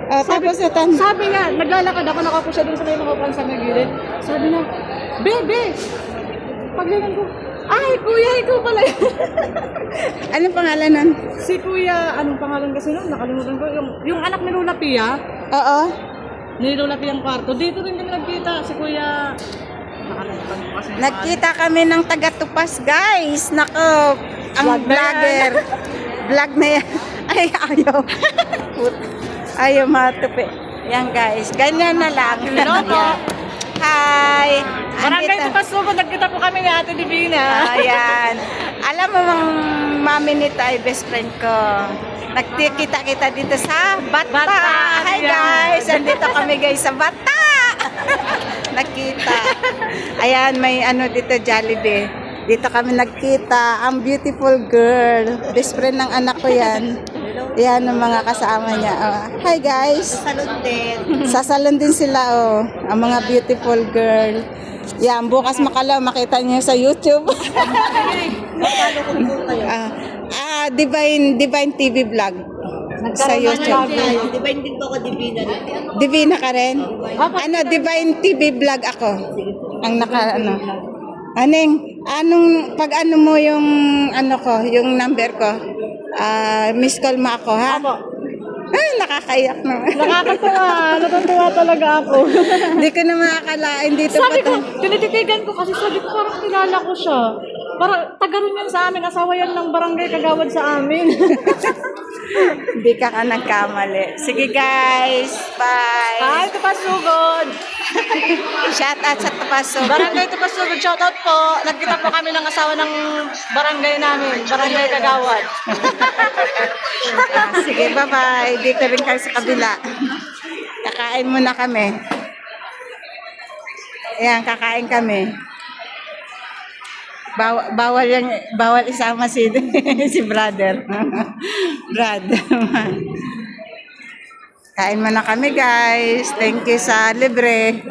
Tapos ito. Sabi nga, naglalakad ako, nakaupo siya dun sa may mga upan sa may gilid. Sabi niya, Bebe! Paglingan ko, ay, kuya, ikaw pala yun. Anong pangalan nun? Si kuya, anong pangalan kasi nun? Nakalimutan ko. Yung anak ni Lola Pia, Oo. ni Lola Pia ang kwarto. Dito rin kami nagkita. Si kuya, nakalimutan ko kasi. Nagkita kami ng taga-Tupas, guys. Nako, ang Vlog na vlogger. Vlog na yan. Ay, ayaw. Ayaw matupi. Yan, guys. Ganyan na lang. Loko. Hi. Barangay Andito. Tupasubo, nagkita po kami ni Ate Divina. Ayan. Alam mo, mang mami nito ay best friend ko. Nagkita-kita dito sa Bata. Bata, Hi, yeah. guys. Andito kami, guys, sa Bata. Nagkita. Ayan, may ano dito, Jollibee. Dito kami nagkita. Ang beautiful girl. Best friend ng anak ko yan. Yan ang mga kasama niya. Oh. Hi, guys. Salud din. Sa salon din sila, oh. Ang mga beautiful girl. Yan, bukas makalaw, makita niyo sa YouTube. Divine TV vlog. Sa YouTube. Divine din po ako, Divina. Divina ka rin? Ano, Divine TV vlog ako. Ang pag ano mo yung ano ko, yung number ko, miss call mo ako, ha? Apo. Ay, nakakaiyak naman. Nakakatuwa. Natutuwa talaga ako. Hindi ko na makakalain dito Sabi ko, pa. tinititigan ko kasi sabi ko parang kilala ko siya. Parang taga rin yan sa amin. Asawa yan ng barangay kagawad sa amin. Hindi ka nagkamali. Sige, guys. Bye. Hi, Tupasugod. Shout out sa Tapaso. Barangay Tupasugod, shoutout po. Nagkita po kami ng asawa ng barangay namin. Barangay kagawad. Sige, bye-bye. Dito rin kayo sa kabila. Kakain muna kami. Ayan, kakain kami. Bawal isama si si brother. Brother. Kain muna kami, guys. Thank you sa libre.